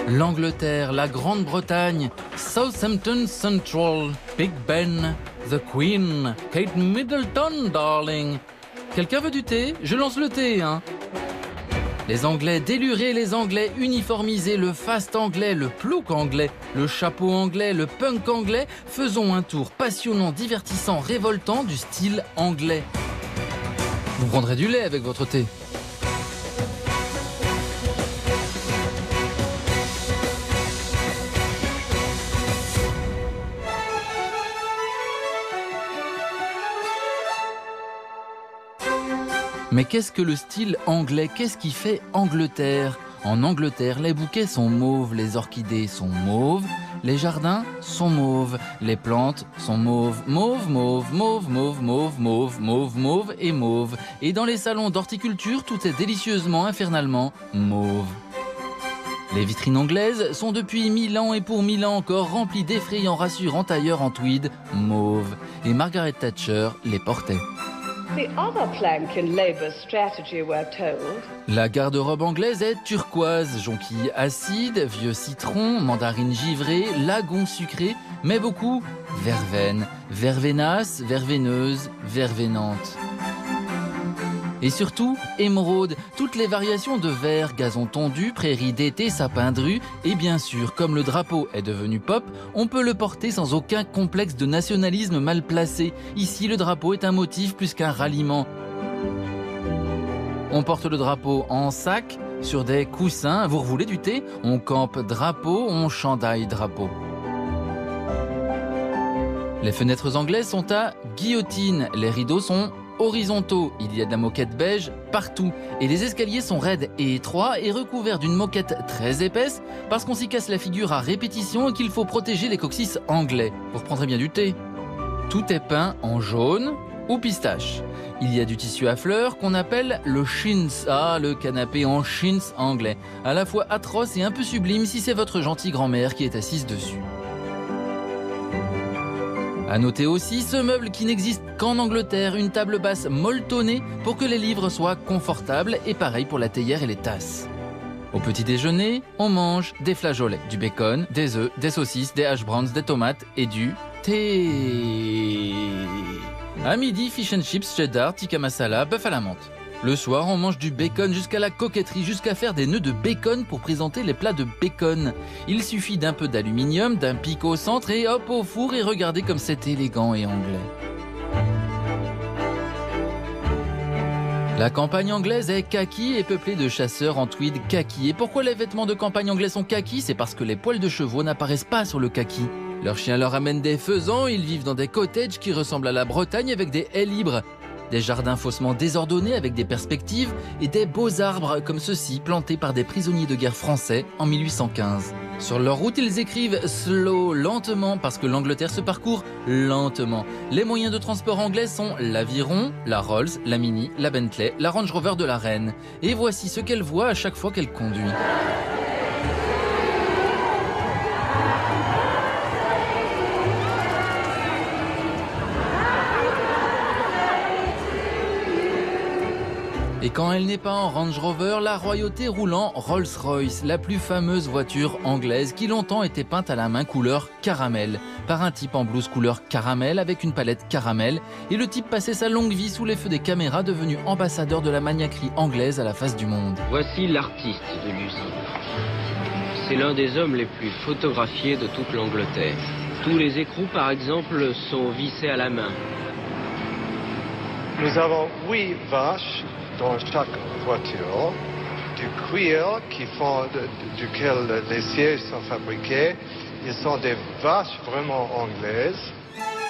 L'Angleterre, la Grande-Bretagne, Southampton Central, Big Ben, The Queen, Kate Middleton, darling. Quelqu'un veut du thé? Je lance le thé, hein. Les Anglais délurés, les Anglais uniformisés, le fast anglais, le plouc anglais, le chapeau anglais, le punk anglais. Faisons un tour passionnant, divertissant, révoltant du style anglais. Vous prendrez du lait avec votre thé. Mais qu'est-ce que le style anglais? Qu'est-ce qui fait Angleterre? En Angleterre, les bouquets sont mauves, les orchidées sont mauves, les jardins sont mauves, les plantes sont mauves. Mauve, mauve, mauve, mauve, mauve, mauve, mauve, mauve et mauve. Et dans les salons d'horticulture, tout est délicieusement, infernalement mauve. Les vitrines anglaises sont depuis 1000 ans et pour 1000 ans encore remplies d'effrayants rassurants tailleurs en tweed mauve. Et Margaret Thatcher les portait. La garde-robe anglaise est turquoise, jonquille acide, vieux citron, mandarine givrée, lagon sucré, mais beaucoup verveine, vervenasse, verveineuse, vervénante. Et surtout, émeraude, toutes les variations de vert, gazon tondu, prairie d'été, sapin de rue. Et bien sûr, comme le drapeau est devenu pop, on peut le porter sans aucun complexe de nationalisme mal placé. Ici, le drapeau est un motif plus qu'un ralliement. On porte le drapeau en sac, sur des coussins. Vous revoulez du thé? On campe drapeau, on chandaille drapeau. Les fenêtres anglaises sont à guillotine, les rideaux sont horizontaux, il y a de la moquette beige partout et les escaliers sont raides et étroits et recouverts d'une moquette très épaisse parce qu'on s'y casse la figure à répétition et qu'il faut protéger les coccyx anglais. Vous reprendrez bien du thé. Tout est peint en jaune ou pistache. Il y a du tissu à fleurs qu'on appelle le chintz. Ah, le canapé en chintz anglais. À la fois atroce et un peu sublime si c'est votre gentille grand-mère qui est assise dessus. À noter aussi ce meuble qui n'existe qu'en Angleterre, une table basse molletonnée pour que les livres soient confortables et pareil pour la théière et les tasses. Au petit déjeuner, on mange des flageolets, du bacon, des œufs, des saucisses, des hash browns, des tomates et du thé. À midi, fish and chips, cheddar, tikka masala, bœuf à la menthe. Le soir, on mange du bacon jusqu'à la coquetterie, jusqu'à faire des nœuds de bacon pour présenter les plats de bacon. Il suffit d'un peu d'aluminium, d'un pic au centre et hop au four et regardez comme c'est élégant et anglais. La campagne anglaise est kaki et peuplée de chasseurs en tweed kaki. Et pourquoi les vêtements de campagne anglais sont kaki? C'est parce que les poils de chevaux n'apparaissent pas sur le kaki. Leurs chiens leur amènent des faisans, ils vivent dans des cottages qui ressemblent à la Bretagne avec des haies libres. Des jardins faussement désordonnés avec des perspectives et des beaux arbres comme ceux-ci plantés par des prisonniers de guerre français en 1815. Sur leur route, ils écrivent « slow », lentement, parce que l'Angleterre se parcourt lentement. Les moyens de transport anglais sont l'Aviron, la Rolls, la Mini, la Bentley, la Range Rover de la Reine. Et voici ce qu'elle voit à chaque fois qu'elle conduit. Et quand elle n'est pas en Range Rover, la royauté roule en Rolls-Royce, la plus fameuse voiture anglaise qui longtemps était peinte à la main couleur caramel, par un type en blouse couleur caramel avec une palette caramel, et le type passait sa longue vie sous les feux des caméras devenu ambassadeur de la maniaquerie anglaise à la face du monde. Voici l'artiste de l'usine. C'est l'un des hommes les plus photographiés de toute l'Angleterre. Tous les écrous, par exemple, sont vissés à la main. Nous avons 8 vaches dans chaque voiture, du cuir duquel les sièges sont fabriqués. Ils sont des vaches vraiment anglaises.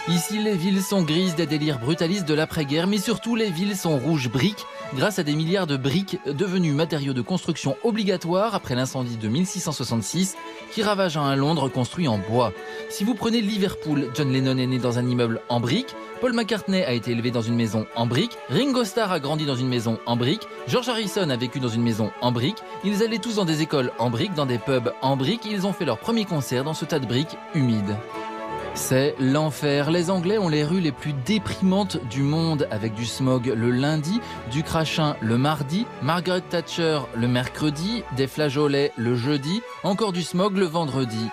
Ici, les villes sont grises des délires brutalistes de l'après-guerre, mais surtout les villes sont rouges briques, grâce à des milliards de briques devenues matériaux de construction obligatoires après l'incendie de 1666 qui ravage un Londres construit en bois. Si vous prenez Liverpool, John Lennon est né dans un immeuble en briques, Paul McCartney a été élevé dans une maison en briques, Ringo Starr a grandi dans une maison en briques, George Harrison a vécu dans une maison en briques, ils allaient tous dans des écoles en briques, dans des pubs en briques, et ils ont fait leur premier concert dans ce tas de briques humides. C'est l'enfer. Les Anglais ont les rues les plus déprimantes du monde, avec du smog le lundi, du crachin le mardi, Margaret Thatcher le mercredi, des flageolets le jeudi, encore du smog le vendredi.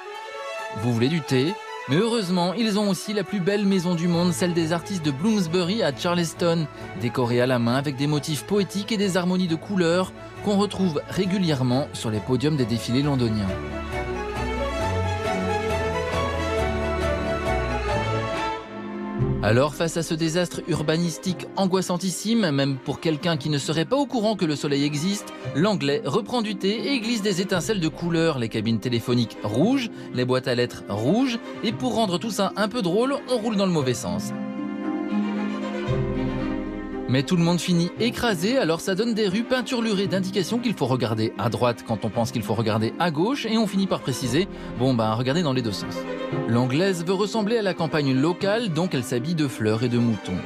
Vous voulez du thé ? Mais heureusement, ils ont aussi la plus belle maison du monde, celle des artistes de Bloomsbury à Charleston, décorée à la main avec des motifs poétiques et des harmonies de couleurs qu'on retrouve régulièrement sur les podiums des défilés londoniens. Alors, face à ce désastre urbanistique angoissantissime, même pour quelqu'un qui ne serait pas au courant que le soleil existe, l'anglais reprend du thé et glisse des étincelles de couleurs, les cabines téléphoniques rouges, les boîtes à lettres rouges, et pour rendre tout ça un peu drôle, on roule dans le mauvais sens. Mais tout le monde finit écrasé, alors ça donne des rues peinturlurées d'indications qu'il faut regarder à droite quand on pense qu'il faut regarder à gauche, et on finit par préciser, regardez dans les deux sens. L'anglaise veut ressembler à la campagne locale, donc elle s'habille de fleurs et de moutons.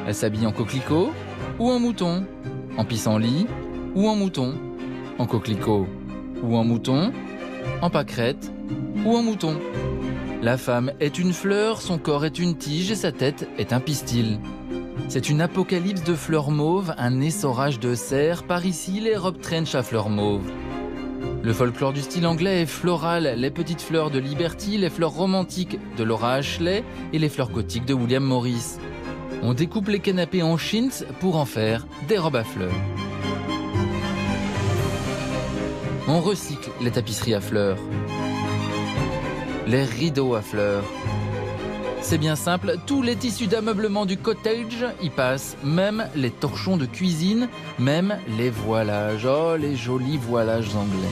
Elle s'habille en coquelicot ou en mouton, en pissenlit ou en mouton, en coquelicot ou en mouton, en pâquerette ou en mouton. La femme est une fleur, son corps est une tige et sa tête est un pistil. C'est une apocalypse de fleurs mauves, un essorage de cerfs, par ici les robes trench à fleurs mauves. Le folklore du style anglais est floral, les petites fleurs de Liberty, les fleurs romantiques de Laura Ashley et les fleurs gothiques de William Morris. On découpe les canapés en chintz pour en faire des robes à fleurs. On recycle les tapisseries à fleurs, les rideaux à fleurs. C'est bien simple, tous les tissus d'ameublement du cottage y passent, même les torchons de cuisine, même les voilages. Oh, les jolis voilages anglais.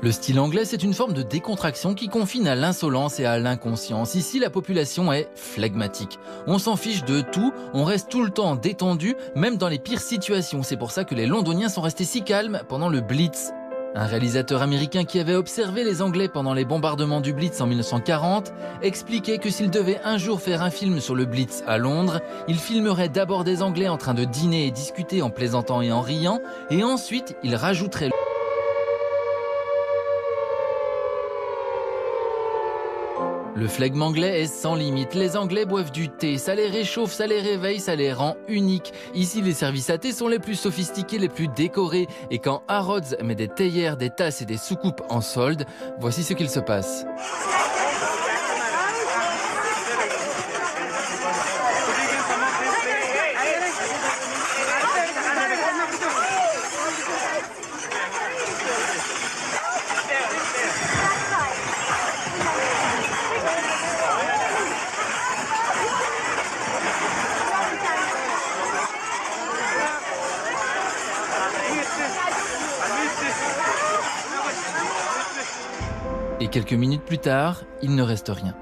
Le style anglais, c'est une forme de décontraction qui confine à l'insolence et à l'inconscience. Ici, la population est flegmatique. On s'en fiche de tout, on reste tout le temps détendu, même dans les pires situations. C'est pour ça que les Londoniens sont restés si calmes pendant le Blitz. Un réalisateur américain qui avait observé les Anglais pendant les bombardements du Blitz en 1940 expliquait que s'il devait un jour faire un film sur le Blitz à Londres, il filmerait d'abord des Anglais en train de dîner et discuter en plaisantant et en riant, et ensuite il rajouterait Le flegme anglais est sans limite. Les Anglais boivent du thé, ça les réchauffe, ça les réveille, ça les rend uniques. Ici, les services à thé sont les plus sophistiqués, les plus décorés. Et quand Harrods met des théières, des tasses et des soucoupes en solde, voici ce qu'il se passe. Et quelques minutes plus tard, il ne reste rien.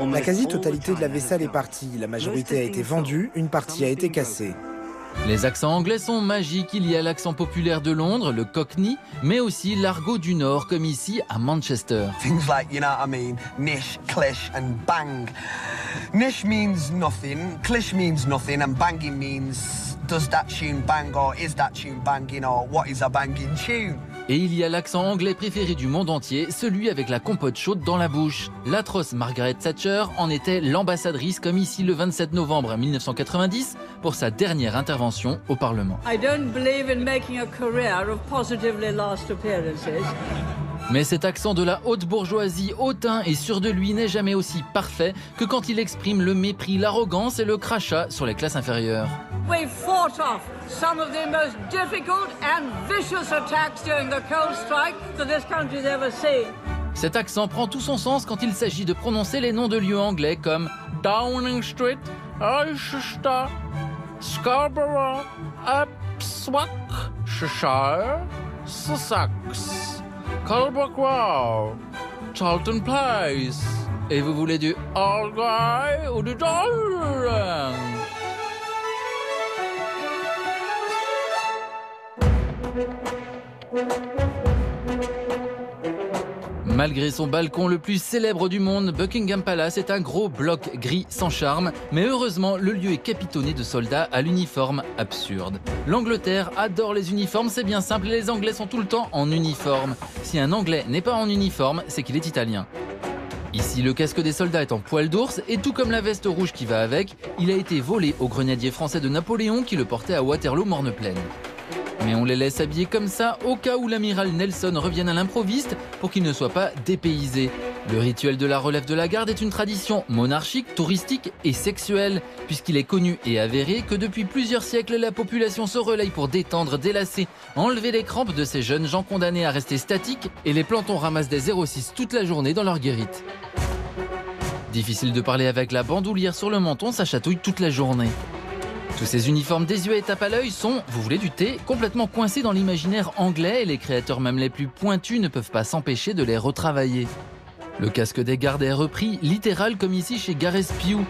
La quasi-totalité de la vaisselle est partie. La majorité a été vendue, une partie a été cassée. Les accents anglais sont magiques. Il y a l'accent populaire de Londres, le cockney, mais aussi l'argot du Nord, comme ici à Manchester. Things like, you know what I mean, nish, clish and bang. Nish means nothing, clish means nothing, and banging means does that tune bang or is that tune banging or what is a banging tune? Et il y a l'accent anglais préféré du monde entier, celui avec la compote chaude dans la bouche. L'atroce Margaret Thatcher en était l'ambassadrice, comme ici le 27 novembre 1990, pour sa dernière intervention au Parlement. I don't believe in making a career of positively last appearances. Mais cet accent de la haute bourgeoisie hautain et sûr de lui n'est jamais aussi parfait que quand il exprime le mépris, l'arrogance et le crachat sur les classes inférieures. We fought off some of the most difficult and vicious attacks during the coal strike that this country's ever seen. Cet accent prend tout son sens quand il s'agit de prononcer les noms de lieux anglais comme Downing Street, Leicester, Scarborough, Ipswich, Cheshire, Sussex, Colbrook Row, Charlton Place. Et vous voulez du Allgäu ou du Durham? Malgré son balcon le plus célèbre du monde, Buckingham Palace est un gros bloc gris sans charme, mais heureusement, le lieu est capitonné de soldats à l'uniforme absurde. L'Angleterre adore les uniformes, c'est bien simple, les Anglais sont tout le temps en uniforme. Si un Anglais n'est pas en uniforme, c'est qu'il est italien. Ici, le casque des soldats est en poil d'ours et tout comme la veste rouge qui va avec, il a été volé aux grenadiers français de Napoléon qui le portaient à Waterloo-Morne-Plaine. Mais on les laisse habiller comme ça au cas où l'amiral Nelson revienne à l'improviste pour qu'il ne soit pas dépaysé. Le rituel de la relève de la garde est une tradition monarchique, touristique et sexuelle, puisqu'il est connu et avéré que depuis plusieurs siècles, la population se relaye pour détendre, délasser, enlever les crampes de ces jeunes gens condamnés à rester statiques et les plantons ramassent des 06 toute la journée dans leur guérite. Difficile de parler avec la bandoulière sur le menton, ça chatouille toute la journée. Tous ces uniformes désuets et tape à l'œil sont, vous voulez du thé, complètement coincés dans l'imaginaire anglais et les créateurs même les plus pointus ne peuvent pas s'empêcher de les retravailler. Le casque des gardes est repris, littéral comme ici chez Gareth Pugh.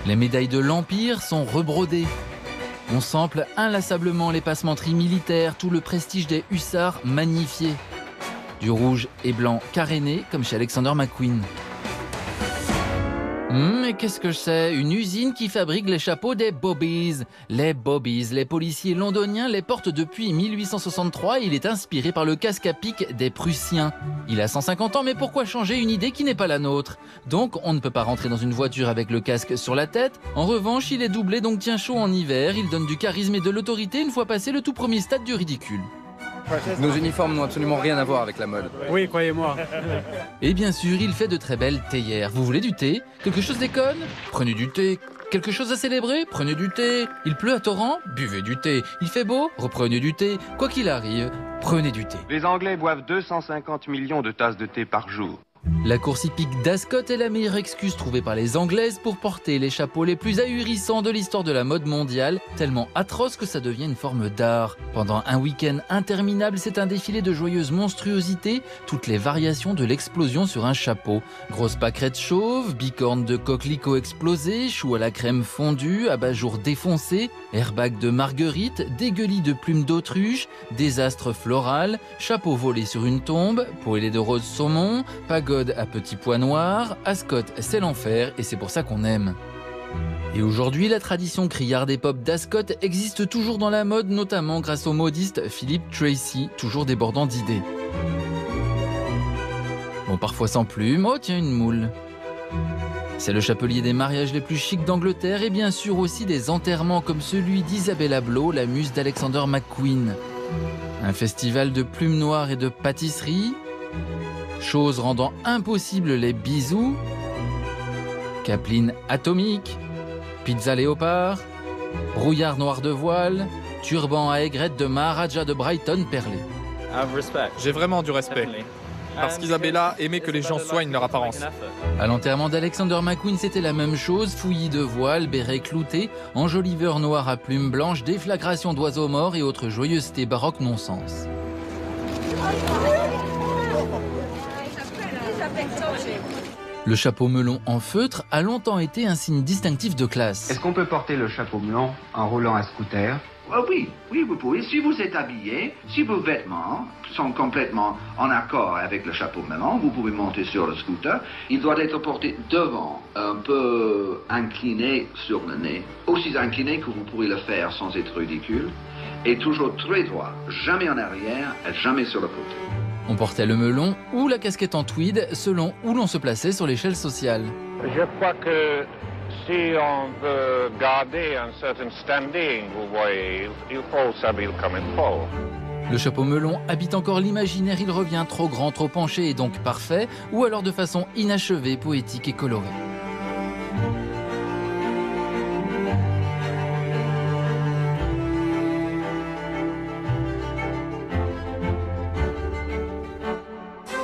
Les médailles de l'Empire sont rebrodées. On sample inlassablement les passementeries militaires, tout le prestige des hussards magnifié. Du rouge et blanc caréné, comme chez Alexander McQueen. Mais qu'est-ce que je sais? Une usine qui fabrique les chapeaux des bobbies. Les bobbies, les policiers londoniens les portent depuis 1863 et il est inspiré par le casque à pic des Prussiens. Il a 150 ans, mais pourquoi changer une idée qui n'est pas la nôtre? Donc, on ne peut pas rentrer dans une voiture avec le casque sur la tête. En revanche, il est doublé, donc tient chaud en hiver. Il donne du charisme et de l'autorité une fois passé le tout premier stade du ridicule. Nos uniformes n'ont absolument rien à voir avec la mode. Oui, croyez-moi. Et bien sûr, il fait de très belles théières. Vous voulez du thé? Quelque chose déconne? Prenez du thé. Quelque chose à célébrer? Prenez du thé. Il pleut à torrent? Buvez du thé. Il fait beau? Reprenez du thé. Quoi qu'il arrive, prenez du thé. Les Anglais boivent 250 millions de tasses de thé par jour. La course hippique d'Ascot est la meilleure excuse trouvée par les Anglaises pour porter les chapeaux les plus ahurissants de l'histoire de la mode mondiale, tellement atroce que ça devient une forme d'art. Pendant un week-end interminable, c'est un défilé de joyeuses monstruosités, toutes les variations de l'explosion sur un chapeau. Grosse pâquerette chauve, bicorne de coquelicots explosés, choux à la crème fondue, abat-jour défoncé, airbag de marguerite, dégueulis de plumes d'autruche, désastre floral, chapeau volé sur une tombe, poêlée de rose saumon, pagode à petits pois noirs, Ascot c'est l'enfer et c'est pour ça qu'on aime. Et aujourd'hui, la tradition criarde et pop d'Ascot existe toujours dans la mode, notamment grâce au modiste Philip Tracy, toujours débordant d'idées. Bon, parfois sans plume, oh tiens une moule. C'est le chapelier des mariages les plus chics d'Angleterre et bien sûr aussi des enterrements comme celui d'Isabella Blow, la muse d'Alexander McQueen. Un festival de plumes noires et de pâtisseries, chose rendant impossible les bisous, capeline atomique, pizza léopard, brouillard noir de voile, turban à aigrette de Maharaja de Brighton perlé. J'ai vraiment du respect, parce qu'Isabella aimait que les gens soignent leur apparence. À l'enterrement d'Alexander McQueen, c'était la même chose, fouillis de voile, béret clouté, enjoliveur noir à plumes blanches, déflagration d'oiseaux morts et autres joyeusetés baroques non-sens. Le chapeau melon en feutre a longtemps été un signe distinctif de classe. Est-ce qu'on peut porter le chapeau melon en roulant un scooter? Oui, vous pouvez. Si vous êtes habillé, si vos vêtements sont complètement en accord avec le chapeau melon, vous pouvez monter sur le scooter. Il doit être porté devant, un peu incliné sur le nez. Aussi incliné que vous pourrez le faire sans être ridicule. Et toujours très droit, jamais en arrière, jamais sur le côté. On portait le melon ou la casquette en tweed selon où l'on se plaçait sur l'échelle sociale. Je crois que si on veut garder un certain standing, vous voyez, il faut s'habiller comme il faut. Le chapeau melon habite encore l'imaginaire, il revient trop grand, trop penché et donc parfait, ou alors de façon inachevée, poétique et colorée.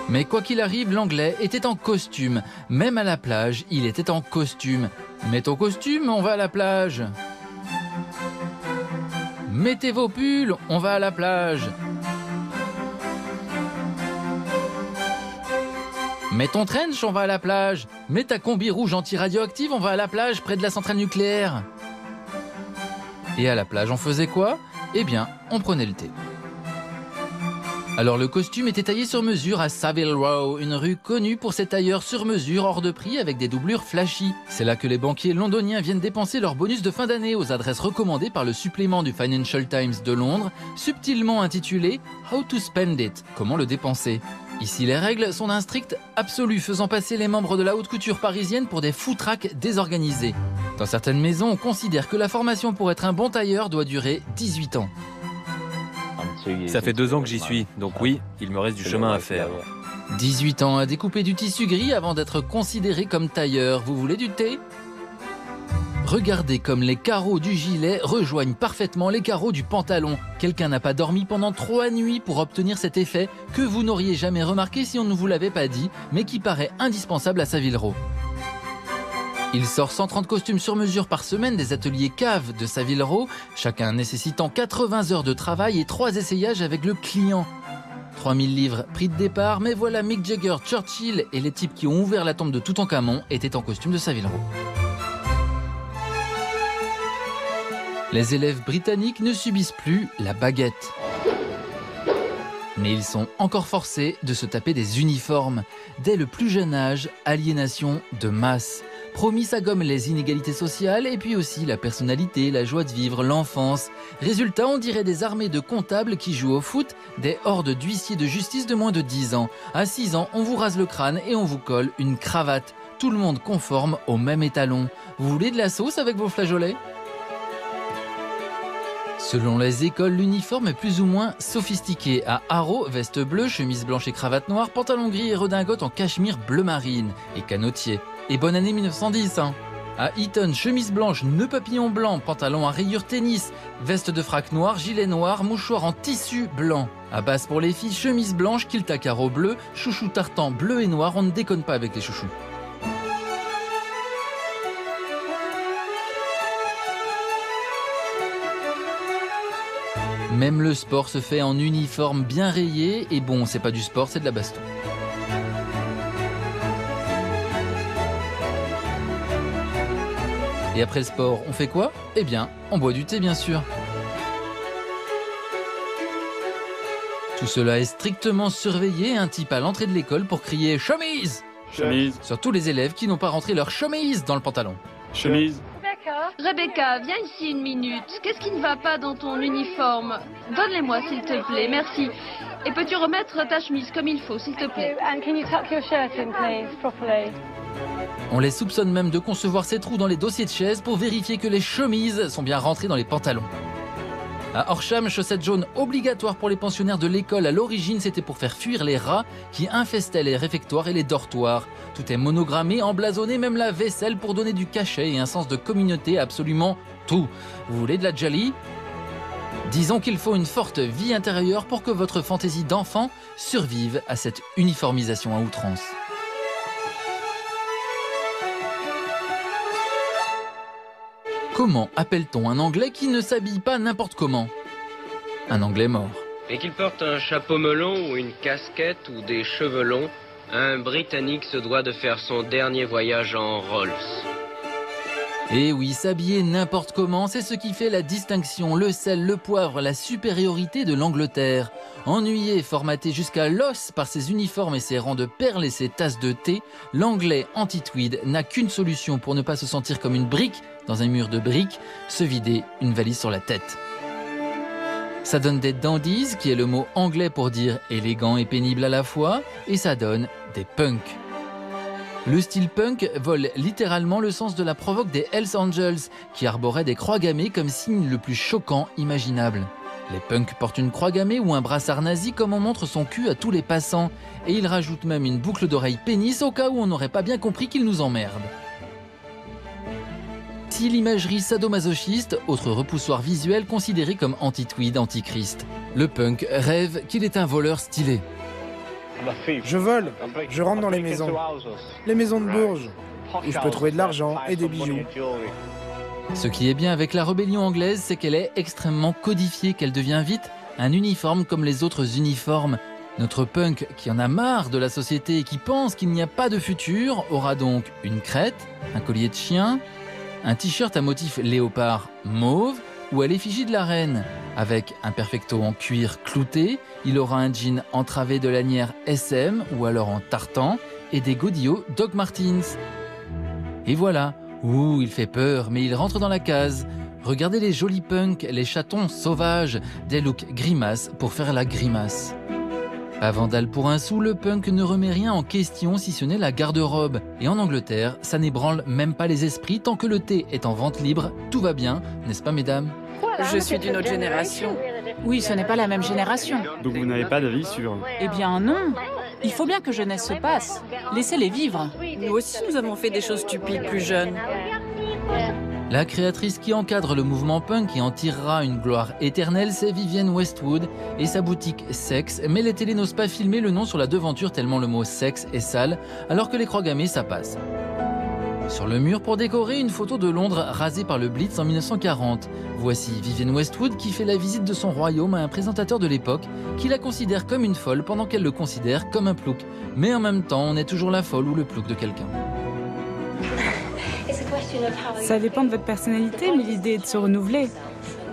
Mais quoi qu'il arrive, l'anglais était en costume. Même à la plage, il était en costume. Mets ton costume, on va à la plage. Mettez vos pulls, on va à la plage. Mets ton trench, on va à la plage. Mets ta combi rouge anti-radioactive, on va à la plage près de la centrale nucléaire. Et à la plage, on faisait quoi? eh bien, on prenait le thé. Alors le costume était taillé sur mesure à Savile Row, une rue connue pour ses tailleurs sur mesure hors de prix avec des doublures flashy. C'est là que les banquiers londoniens viennent dépenser leur bonus de fin d'année aux adresses recommandées par le supplément du Financial Times de Londres, subtilement intitulé « How to spend it », comment le dépenser. Ici, les règles sont d'un strict absolu, faisant passer les membres de la haute couture parisienne pour des foutraques désorganisés. Dans certaines maisons, on considère que la formation pour être un bon tailleur doit durer 18 ans. Ça fait 2 ans que j'y suis, donc oui, il me reste du chemin à faire. 18 ans à découper du tissu gris avant d'être considéré comme tailleur. Vous voulez du thé ? Regardez comme les carreaux du gilet rejoignent parfaitement les carreaux du pantalon. Quelqu'un n'a pas dormi pendant 3 nuits pour obtenir cet effet que vous n'auriez jamais remarqué si on ne vous l'avait pas dit, mais qui paraît indispensable à Savile Row. Il sort 130 costumes sur mesure par semaine des ateliers caves de Savile Row, chacun nécessitant 80 heures de travail et 3 essayages avec le client. 3000 livres prix de départ, mais voilà Mick Jagger, Churchill et les types qui ont ouvert la tombe de Toutankhamon étaient en costume de Savile Row. Les élèves britanniques ne subissent plus la baguette. Mais ils sont encore forcés de se taper des uniformes. Dès le plus jeune âge, aliénation de masse. Promis, ça gomme les inégalités sociales et puis aussi la personnalité, la joie de vivre, l'enfance. Résultat, on dirait des armées de comptables qui jouent au foot, des hordes d'huissiers de justice de moins de 10 ans. À 6 ans, on vous rase le crâne et on vous colle une cravate. Tout le monde conforme au même étalon. Vous voulez de la sauce avec vos flageolets ? Selon les écoles, l'uniforme est plus ou moins sophistiqué. À Harrow, veste bleue, chemise blanche et cravate noire, pantalon gris et redingote en cachemire bleu marine et canotier. Et bonne année 1910, hein. À Eton, chemise blanche, nœud papillon blanc, pantalon à rayures tennis, veste de frac noir, gilet noir, mouchoir en tissu blanc. À Basse pour les filles, chemise blanche, kilt à carreaux bleus, chouchou tartan bleu et noir, on ne déconne pas avec les chouchous. Même le sport se fait en uniforme bien rayé, et bon, c'est pas du sport, c'est de la baston. Et après le sport, on fait quoi ? Eh bien, on boit du thé, bien sûr. Tout cela est strictement surveillé, un type à l'entrée de l'école pour crier « Chemise !» Chemise. sur tous les élèves qui n'ont pas rentré leur chemise dans le pantalon. Chemise. Rebecca, viens ici une minute. Qu'est-ce qui ne va pas dans ton uniforme? Donne-les-moi, s'il te plaît, merci. Et peux-tu remettre ta chemise comme il faut, s'il te plaît? On les soupçonne même de concevoir ces trous dans les dossiers de chaises pour vérifier que les chemises sont bien rentrées dans les pantalons. À Horsham, chaussettes jaunes obligatoires pour les pensionnaires de l'école. À l'origine, c'était pour faire fuir les rats qui infestaient les réfectoires et les dortoirs. Tout est monogrammé, emblasonné, même la vaisselle pour donner du cachet et un sens de communauté à absolument tout. Vous voulez de la jelly ? Disons qu'il faut une forte vie intérieure pour que votre fantaisie d'enfant survive à cette uniformisation à outrance. Comment appelle-t-on un Anglais qui ne s'habille pas n'importe comment ? Un Anglais mort. Et qu'il porte un chapeau melon ou une casquette ou des cheveux longs, un Britannique se doit de faire son dernier voyage en Rolls. Et oui, s'habiller n'importe comment, c'est ce qui fait la distinction, le sel, le poivre, la supériorité de l'Angleterre. Ennuyé, formaté jusqu'à l'os par ses uniformes et ses rangs de perles et ses tasses de thé, l'Anglais anti-tweed n'a qu'une solution pour ne pas se sentir comme une brique dans un mur de briques, se vider une valise sur la tête. Ça donne des dandies, qui est le mot anglais pour dire élégant et pénible à la fois, et ça donne des punks. Le style punk vole littéralement le sens de la provoque des Hells Angels, qui arboraient des croix gammées comme signe le plus choquant imaginable. Les punks portent une croix gammée ou un brassard nazi comme on montre son cul à tous les passants, et ils rajoutent même une boucle d'oreille pénis au cas où on n'aurait pas bien compris qu'ils nous emmerdent. Si l'imagerie sadomasochiste, autre repoussoir visuel considéré comme anti-tweed, anti-Christ. Le punk rêve qu'il est un voleur stylé. Je vole, je rentre dans les maisons de Bourges, où je peux trouver de l'argent et des bijoux. Ce qui est bien avec la rébellion anglaise, c'est qu'elle est extrêmement codifiée, qu'elle devient vite un uniforme comme les autres uniformes. Notre punk, qui en a marre de la société et qui pense qu'il n'y a pas de futur, aura donc une crête, un collier de chien, un t-shirt à motif léopard mauve ou à l'effigie de la reine. Avec un perfecto en cuir clouté, il aura un jean entravé de lanière SM ou alors en tartan et des godillots Doc Martens. Et voilà, ouh, il fait peur, mais il rentre dans la case. Regardez les jolis punks, les chatons sauvages, des looks grimaces pour faire la grimace. Pas vandale pour un sou, le punk ne remet rien en question si ce n'est la garde-robe. Et en Angleterre, ça n'ébranle même pas les esprits tant que le thé est en vente libre. Tout va bien, n'est-ce pas mesdames ? Je suis d'une autre génération. Oui, ce n'est pas la même génération. Donc vous n'avez pas d'avis sur... Eh bien non. Il faut bien que jeunesse se passe. Laissez-les vivre. Nous aussi, nous avons fait des choses stupides plus jeunes. La créatrice qui encadre le mouvement punk et en tirera une gloire éternelle, c'est Vivienne Westwood et sa boutique Sexe. Mais les télés n'osent pas filmer le nom sur la devanture tellement le mot sexe est sale, alors que les croix gammées, ça passe. Sur le mur pour décorer, une photo de Londres rasée par le Blitz en 1940. Voici Vivienne Westwood qui fait la visite de son royaume à un présentateur de l'époque qui la considère comme une folle pendant qu'elle le considère comme un plouc. Mais en même temps, on est toujours la folle ou le plouc de quelqu'un. Ça dépend de votre personnalité, mais l'idée est de se renouveler.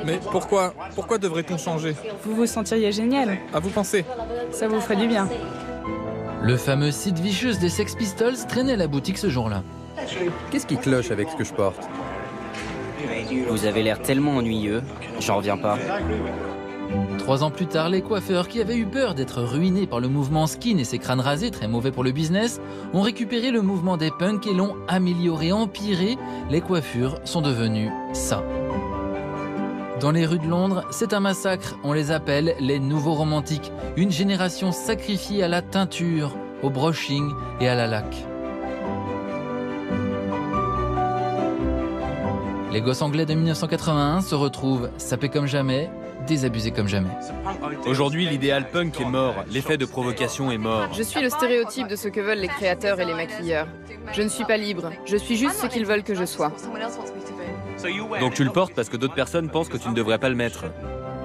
Mais pourquoi devrait-on changer? Vous vous sentiriez génial. À vous penser. Ça vous ferait du bien. Le fameux Sid Vicious des Sex Pistols traînait à la boutique ce jour-là. Qu'est-ce qui cloche avec ce que je porte? Vous avez l'air tellement ennuyeux, j'en reviens pas. 3 ans plus tard, les coiffeurs qui avaient eu peur d'être ruinés par le mouvement skin et ses crânes rasés, très mauvais pour le business, ont récupéré le mouvement des punks et l'ont amélioré, empiré. Les coiffures sont devenues ça. Dans les rues de Londres, c'est un massacre. On les appelle les nouveaux romantiques. Une génération sacrifiée à la teinture, au brushing et à la laque. Les gosses anglais de 1981 se retrouvent sapés comme jamais, désabusés comme jamais. Aujourd'hui, l'idéal punk est mort, l'effet de provocation est mort. Je suis le stéréotype de ce que veulent les créateurs et les maquilleurs. Je ne suis pas libre, je suis juste ce qu'ils veulent que je sois. Donc tu le portes parce que d'autres personnes pensent que tu ne devrais pas le mettre.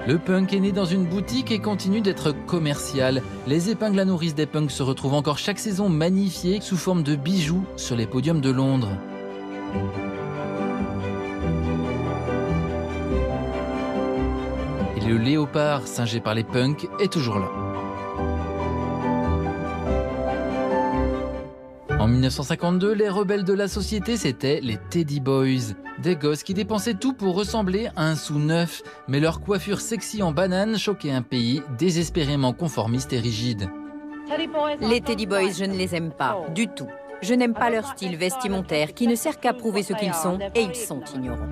Le punk est né dans une boutique et continue d'être commercial. Les épingles à nourrice des punks se retrouvent encore chaque saison magnifiées sous forme de bijoux sur les podiums de Londres. Et le léopard singé par les punks est toujours là. En 1952, les rebelles de la société, c'était les Teddy Boys. Des gosses qui dépensaient tout pour ressembler à un sou neuf, mais leur coiffure sexy en banane choquait un pays désespérément conformiste et rigide. Les Teddy Boys, je ne les aime pas, du tout. Je n'aime pas leur style vestimentaire qui ne sert qu'à prouver ce qu'ils sont, et ils sont ignorants.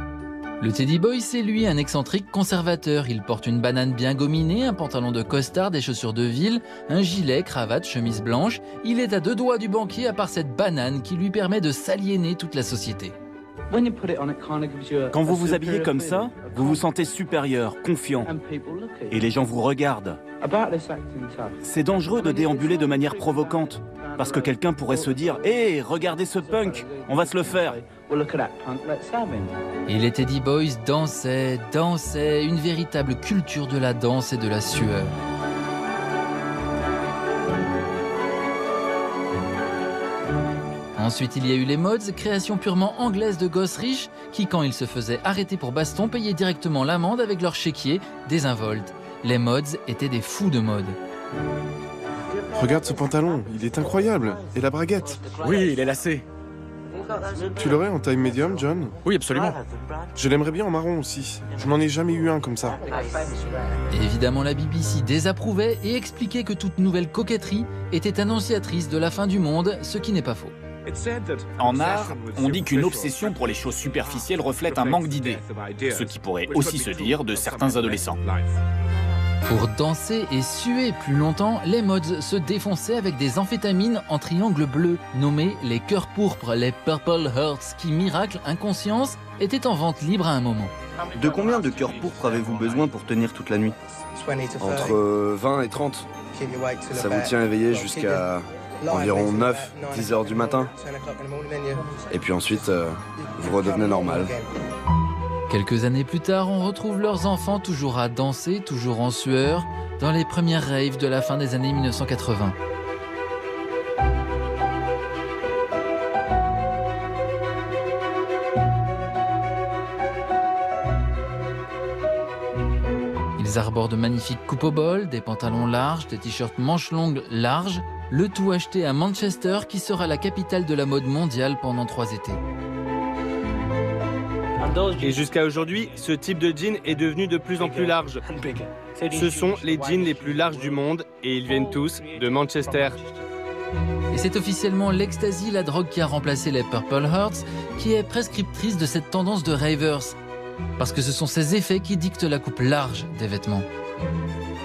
Le Teddy Boy, c'est lui, un excentrique conservateur. Il porte une banane bien gominée, un pantalon de costard, des chaussures de ville, un gilet, cravate, chemise blanche. Il est à 2 doigts du banquier à part cette banane qui lui permet de s'aliéner toute la société. Quand vous vous habillez comme ça, vous vous sentez supérieur, confiant. Et les gens vous regardent. C'est dangereux de déambuler de manière provocante. Parce que quelqu'un pourrait se dire « Hé, regardez ce punk, on va se le faire !» Et les Teddy Boys dansaient, une véritable culture de la danse et de la sueur. Ensuite, il y a eu les Mods, création purement anglaise de gosses riches qui, quand ils se faisaient arrêter pour baston, payaient directement l'amende avec leur chéquier désinvolte. Les Mods étaient des fous de mode. Regarde ce pantalon, il est incroyable. Et la braguette. Oui, il est lacé. Tu l'aurais en taille médium, John? Oui, absolument. Je l'aimerais bien en marron aussi. Je n'en ai jamais eu un comme ça. Évidemment, la BBC désapprouvait et expliquait que toute nouvelle coquetterie était annonciatrice de la fin du monde, ce qui n'est pas faux. En art, on dit qu'une obsession pour les choses superficielles reflète un manque d'idées. Ce qui pourrait aussi se dire de certains adolescents. Pour danser et suer plus longtemps, les Mods se défonçaient avec des amphétamines en triangle bleu, nommés les cœurs pourpres, les Purple Hearts, qui, miracle, inconscience, étaient en vente libre à un moment. De combien de cœurs pourpres avez-vous besoin pour tenir toute la nuit? Entre 20 et 30. Ça vous tient éveillé jusqu'à environ 9-10 heures du matin. Et puis ensuite, vous redevenez normal. Quelques années plus tard, on retrouve leurs enfants toujours à danser, toujours en sueur, dans les premières raves de la fin des années 1980. Elles arborent de magnifiques coupes au bol, des pantalons larges, des t-shirts manches longues larges, le tout acheté à Manchester qui sera la capitale de la mode mondiale pendant 3 étés. Et jusqu'à aujourd'hui, ce type de jean est devenu de plus en plus large. Ce sont les jeans les plus larges du monde et ils viennent tous de Manchester. Et c'est officiellement l'ecstasy, la drogue qui a remplacé les Purple Hearts, qui est prescriptrice de cette tendance de ravers. Parce que ce sont ces effets qui dictent la coupe large des vêtements.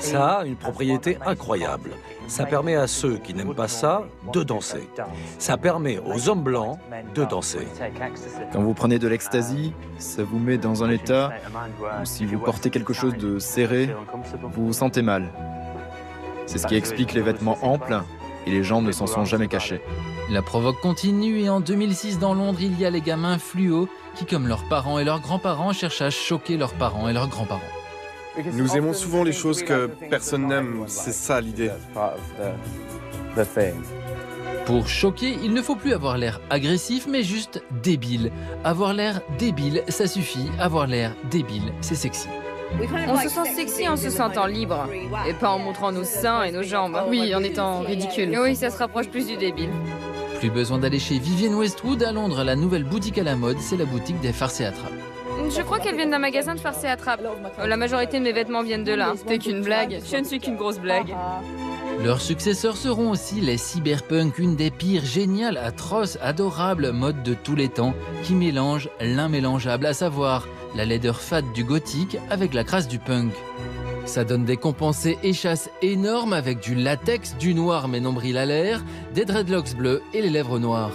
Ça a une propriété incroyable. Ça permet à ceux qui n'aiment pas ça de danser. Ça permet aux hommes blancs de danser. Quand vous prenez de l'ecstasy, ça vous met dans un état où si vous portez quelque chose de serré, vous vous sentez mal. C'est ce qui explique les vêtements amples et les gens ne s'en sont jamais cachés. La provoque continue et en 2006 dans Londres, il y a les gamins fluo qui, comme leurs parents et leurs grands-parents, cherchent à choquer leurs parents et leurs grands-parents. Nous aimons souvent les choses que personne n'aime, c'est ça l'idée. Pour choquer, il ne faut plus avoir l'air agressif, mais juste débile. Avoir l'air débile, ça suffit. Avoir l'air débile, c'est sexy. On se sent sexy en se sentant libre, et pas en montrant nos seins et nos jambes. Oui, en étant ridicule. Oui, ça se rapproche plus du débile. Plus besoin d'aller chez Vivienne Westwood à Londres, la nouvelle boutique à la mode, c'est la boutique des farces et attrapes. Je crois qu'elles viennent d'un magasin de farces et attrapes. La majorité de mes vêtements viennent de là. C'était qu'une blague. Je ne suis qu'une grosse blague. Leurs successeurs seront aussi les cyberpunk, une des pires, géniales, atroces, adorables modes de tous les temps, qui mélangent l'immélangeable, à savoir la laideur fade du gothique avec la crasse du punk. Ça donne des compensés échasses énormes avec du latex, du noir mais nombril à l'air, des dreadlocks bleus et les lèvres noires.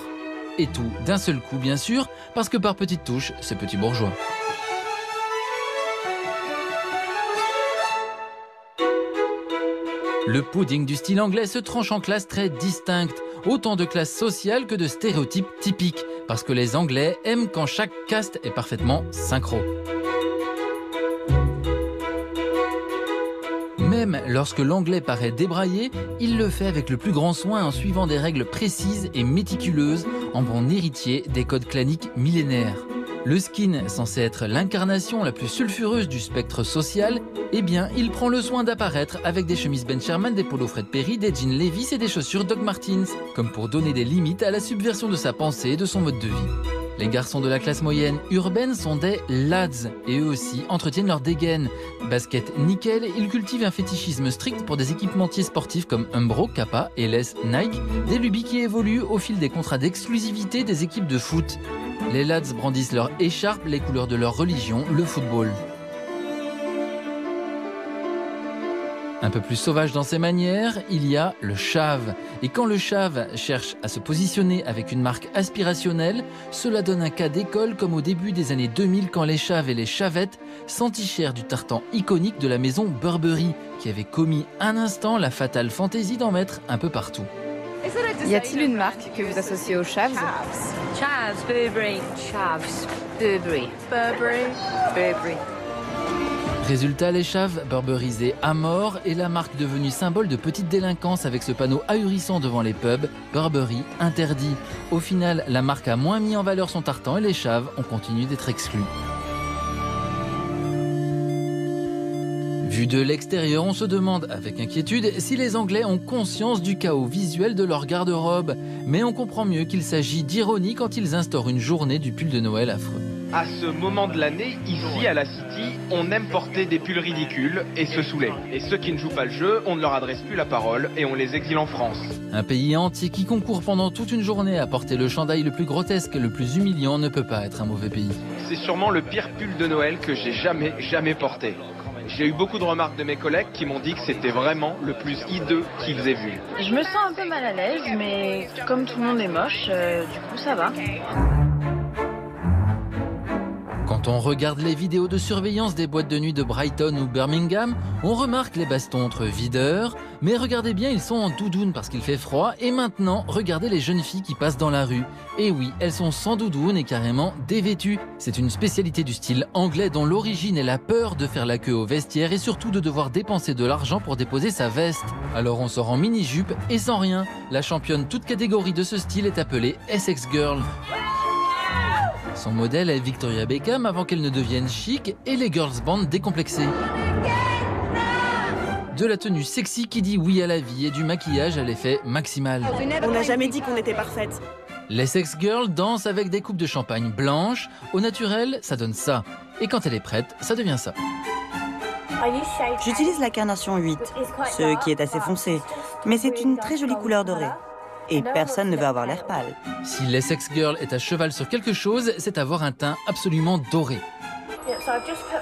Et tout d'un seul coup bien sûr, parce que par petites touches, c'est petit bourgeois. Le pudding du style anglais se tranche en classes très distinctes, autant de classes sociales que de stéréotypes typiques, parce que les Anglais aiment quand chaque caste est parfaitement synchro. Même lorsque l'anglais paraît débraillé, il le fait avec le plus grand soin en suivant des règles précises et méticuleuses, en bon héritier des codes claniques millénaires. Le skin, censé être l'incarnation la plus sulfureuse du spectre social, eh bien, il prend le soin d'apparaître avec des chemises Ben Sherman, des polos Fred Perry, des jeans Levi's et des chaussures Doc Martens, comme pour donner des limites à la subversion de sa pensée et de son mode de vie. Les garçons de la classe moyenne urbaine sont des lads, et eux aussi entretiennent leur dégaine. Basket nickel, ils cultivent un fétichisme strict pour des équipementiers sportifs comme Umbro, Kappa, LS, Nike, des lubies qui évoluent au fil des contrats d'exclusivité des équipes de foot. Les lads brandissent leur écharpe, les couleurs de leur religion, le football. Un peu plus sauvage dans ses manières, il y a le chave. Et quand le chave cherche à se positionner avec une marque aspirationnelle, cela donne un cas d'école comme au début des années 2000 quand les chaves et les chavettes s'entichèrent du tartan iconique de la maison Burberry, qui avait commis un instant la fatale fantaisie d'en mettre un peu partout. Y a-t-il une marque que vous associez aux Chaves? Chaves, Burberry, Chaves, Burberry. Burberry, Burberry. Résultat, les chaves burberisées à mort et la marque devenue symbole de petite délinquance avec ce panneau ahurissant devant les pubs, Burberry interdit. Au final, la marque a moins mis en valeur son tartan et les chaves ont continué d'être exclues. Vu de l'extérieur, on se demande avec inquiétude si les Anglais ont conscience du chaos visuel de leur garde-robe. Mais on comprend mieux qu'il s'agit d'ironie quand ils instaurent une journée du pull de Noël affreux. À ce moment de l'année, ici à la City, on aime porter des pulls ridicules et se saouler. Et ceux qui ne jouent pas le jeu, on ne leur adresse plus la parole et on les exile en France. Un pays entier qui concourt pendant toute une journée à porter le chandail le plus grotesque et le plus humiliant ne peut pas être un mauvais pays. C'est sûrement le pire pull de Noël que j'ai jamais porté. J'ai eu beaucoup de remarques de mes collègues qui m'ont dit que c'était vraiment le plus hideux qu'ils aient vu. Je me sens un peu mal à l'aise, mais comme tout le monde est moche, du coup ça va. Quand on regarde les vidéos de surveillance des boîtes de nuit de Brighton ou Birmingham, on remarque les bastons entre videurs, mais regardez bien, ils sont en doudoune parce qu'il fait froid, et maintenant, regardez les jeunes filles qui passent dans la rue. Et oui, elles sont sans doudoune et carrément dévêtues. C'est une spécialité du style anglais dont l'origine est la peur de faire la queue au vestiaire et surtout de devoir dépenser de l'argent pour déposer sa veste. Alors on sort en mini-jupe et sans rien. La championne toute catégorie de ce style est appelée Essex Girl. Son modèle est Victoria Beckham avant qu'elle ne devienne chic et les girls band décomplexées. De la tenue sexy qui dit oui à la vie et du maquillage à l'effet maximal. On n'a jamais dit qu'on était parfaite. Les sex girls dansent avec des coupes de champagne blanches. Au naturel, ça donne ça. Et quand elle est prête, ça devient ça. J'utilise la carnation 8, ce qui est assez foncé, mais c'est une très jolie couleur dorée. Et personne ne veut avoir l'air pâle. Si les sex girl est à cheval sur quelque chose, c'est avoir un teint absolument doré.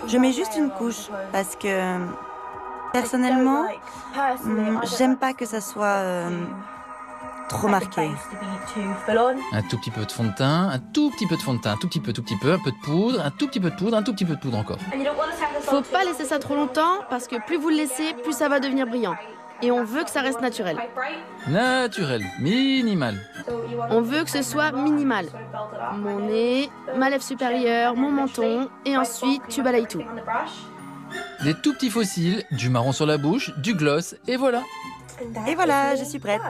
Je mets juste une couche parce que, personnellement, j'aime pas que ça soit trop marqué. Un tout petit peu de fond de teint, un tout petit peu de fond de teint, un tout petit peu, un peu de poudre, un tout petit peu de poudre, un tout petit peu de poudre encore. Faut pas laisser ça trop longtemps parce que plus vous le laissez, plus ça va devenir brillant. Et on veut que ça reste naturel. Naturel, minimal. On veut que ce soit minimal. Mon nez, ma lèvre supérieure, mon menton, et ensuite tu balayes tout. Des tout petits fossiles, du marron sur la bouche, du gloss, et voilà. Et voilà, je suis prête.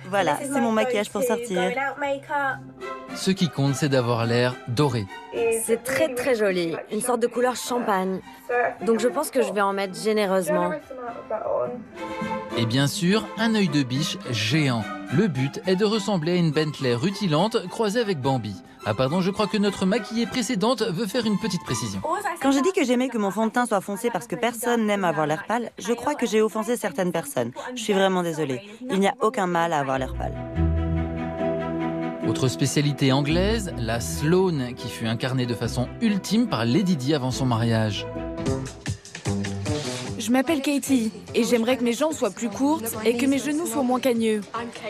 Voilà, c'est mon maquillage pour sortir. Ce qui compte, c'est d'avoir l'air doré. C'est très très joli, une sorte de couleur champagne. Donc je pense que je vais en mettre généreusement. Et bien sûr, un œil de biche géant. Le but est de ressembler à une Bentley rutilante croisée avec Bambi. Ah pardon, je crois que notre maquillée précédente veut faire une petite précision. Quand j'ai dit que j'aimais que mon fond de teint soit foncé parce que personne n'aime avoir l'air pâle, je crois que j'ai offensé certaines personnes. Je suis vraiment désolée. Il n'y a aucun mal à avoir l'air pâle. Autre spécialité anglaise, la Sloane, qui fut incarnée de façon ultime par Lady Di avant son mariage. Je m'appelle Katie et j'aimerais que mes jambes soient plus courtes et que mes genoux soient moins cagneux.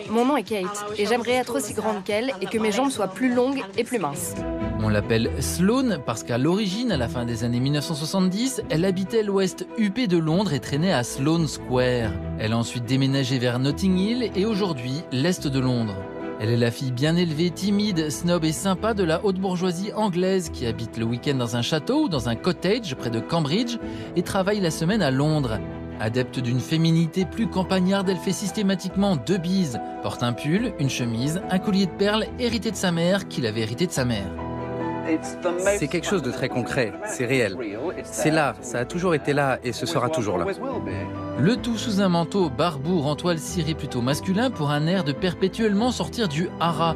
Mon nom est Kate et j'aimerais être aussi grande qu'elle et que mes jambes soient plus longues et plus minces. On l'appelle Sloane parce qu'à l'origine, à la fin des années 1970, elle habitait l'ouest huppé de Londres et traînait à Sloane Square. Elle a ensuite déménagé vers Notting Hill et aujourd'hui l'est de Londres. Elle est la fille bien élevée, timide, snob et sympa de la haute bourgeoisie anglaise qui habite le week-end dans un château ou dans un cottage près de Cambridge et travaille la semaine à Londres. Adepte d'une féminité plus campagnarde, elle fait systématiquement 2 bises, porte un pull, une chemise, un collier de perles hérité de sa mère qu'il avait hérité de sa mère. C'est quelque chose de très concret, c'est réel. C'est là, ça a toujours été là et ce sera toujours là. Le tout sous un manteau barbour en toile cirée plutôt masculin pour un air de perpétuellement sortir du hara.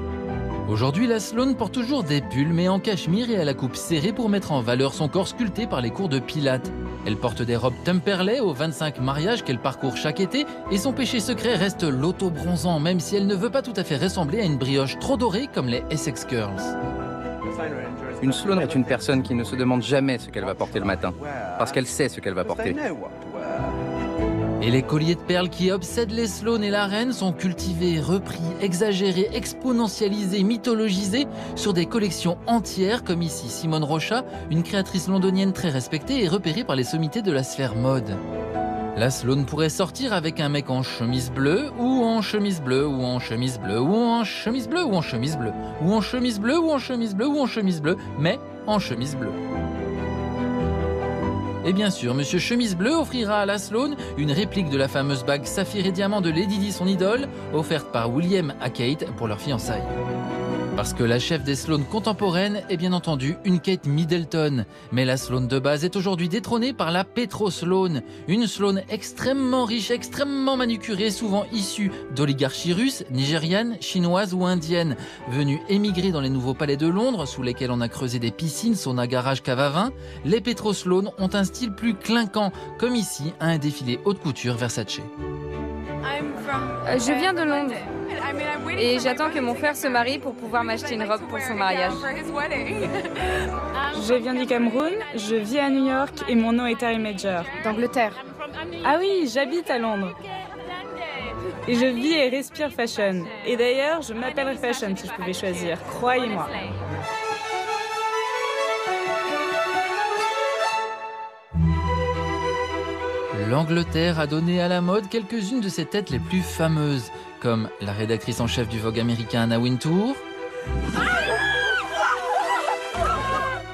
Aujourd'hui, la Sloane porte toujours des pulls mais en cachemire et à la coupe serrée pour mettre en valeur son corps sculpté par les cours de Pilates. Elle porte des robes Temperley aux 25 mariages qu'elle parcourt chaque été et son péché secret reste l'auto-bronzant même si elle ne veut pas tout à fait ressembler à une brioche trop dorée comme les Essex Girls. Une Sloane est une personne qui ne se demande jamais ce qu'elle va porter le matin, parce qu'elle sait ce qu'elle va porter. Et les colliers de perles qui obsèdent les Sloane et la reine sont cultivés, repris, exagérés, exponentialisés, mythologisés sur des collections entières, comme ici Simone Rocha, une créatrice londonienne très respectée et repérée par les sommités de la sphère mode. La Sloane pourrait sortir avec un mec en chemise bleue, ou en chemise bleue, ou en chemise bleue, ou en chemise bleue, ou en chemise bleue, ou en chemise bleue, ou en chemise bleue, ou en chemise bleue, mais en chemise bleue. Et bien sûr, Monsieur Chemise Bleue offrira à la Sloane une réplique de la fameuse bague saphir et diamant de Lady Di, son idole, offerte par William à Kate pour leur fiançailles. Parce que la chef des Sloane contemporaines est bien entendu une Kate Middleton. Mais la Sloane de base est aujourd'hui détrônée par la Petro Sloane, une Sloane extrêmement riche, extrêmement manucurée, souvent issue d'oligarchies russes, nigérianes, chinoises ou indiennes, venue émigrer dans les nouveaux palais de Londres, sous lesquels on a creusé des piscines, sauna, garage, cave à vin. Les Petro Sloane ont un style plus clinquant, comme ici à un défilé haute couture Versace. Je viens de Londres. Et j'attends que mon frère se marie pour pouvoir m'acheter une robe pour son mariage. Je viens du Cameroun, je vis à New York et mon nom est Terry Major. D'Angleterre. Ah oui, j'habite à Londres. Et je vis et respire fashion. Et d'ailleurs, je m'appellerais fashion si je pouvais choisir, croyez-moi. L'Angleterre a donné à la mode quelques-unes de ses têtes les plus fameuses, comme la rédactrice en chef du Vogue américain Anna Wintour,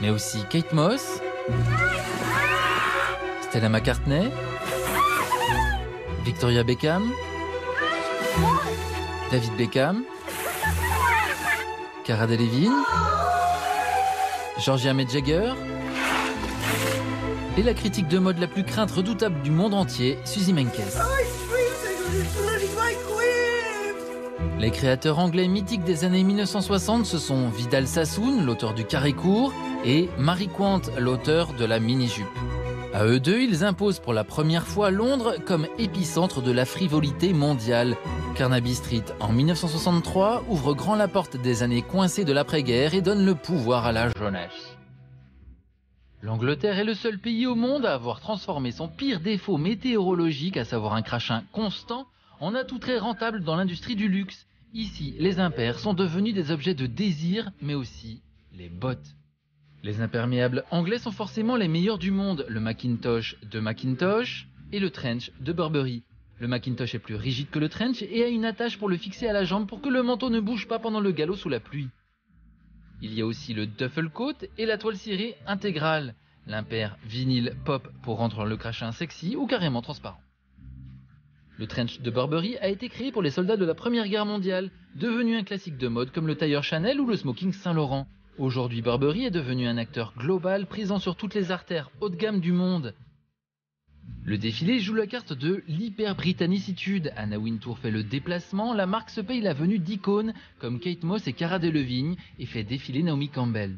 mais aussi Kate Moss, Stella McCartney, Victoria Beckham, David Beckham, Cara Delevingne, Georgia May Jagger, Et la critique de mode la plus crainte redoutable du monde entier, Suzy Menkes. Les créateurs anglais mythiques des années 1960, ce sont Vidal Sassoon, l'auteur du carré court, et Marie Quant, l'auteur de la mini-jupe. À eux deux, ils imposent pour la première fois Londres comme épicentre de la frivolité mondiale. Carnaby Street, en 1963, ouvre grand la porte des années coincées de l'après-guerre et donne le pouvoir à la jeunesse. L'Angleterre est le seul pays au monde à avoir transformé son pire défaut météorologique, à savoir un crachin constant, en atout très rentable dans l'industrie du luxe. Ici, les impairs sont devenus des objets de désir, mais aussi les bottes. Les imperméables anglais sont forcément les meilleurs du monde, le Macintosh de Macintosh et le trench de Burberry. Le Macintosh est plus rigide que le trench et a une attache pour le fixer à la jambe pour que le manteau ne bouge pas pendant le galop sous la pluie. Il y a aussi le duffel coat et la toile cirée intégrale, l'impair vinyle pop pour rendre le crachin sexy ou carrément transparent. Le trench de Burberry a été créé pour les soldats de la Première Guerre mondiale, devenu un classique de mode comme le tailleur Chanel ou le smoking Saint-Laurent. Aujourd'hui, Burberry est devenu un acteur global présent sur toutes les artères haut de gamme du monde. Le défilé joue la carte de l'hyper-britannicitude. Anna Wintour fait le déplacement, la marque se paye la venue d'icônes comme Kate Moss et Cara Delevingne et fait défiler Naomi Campbell.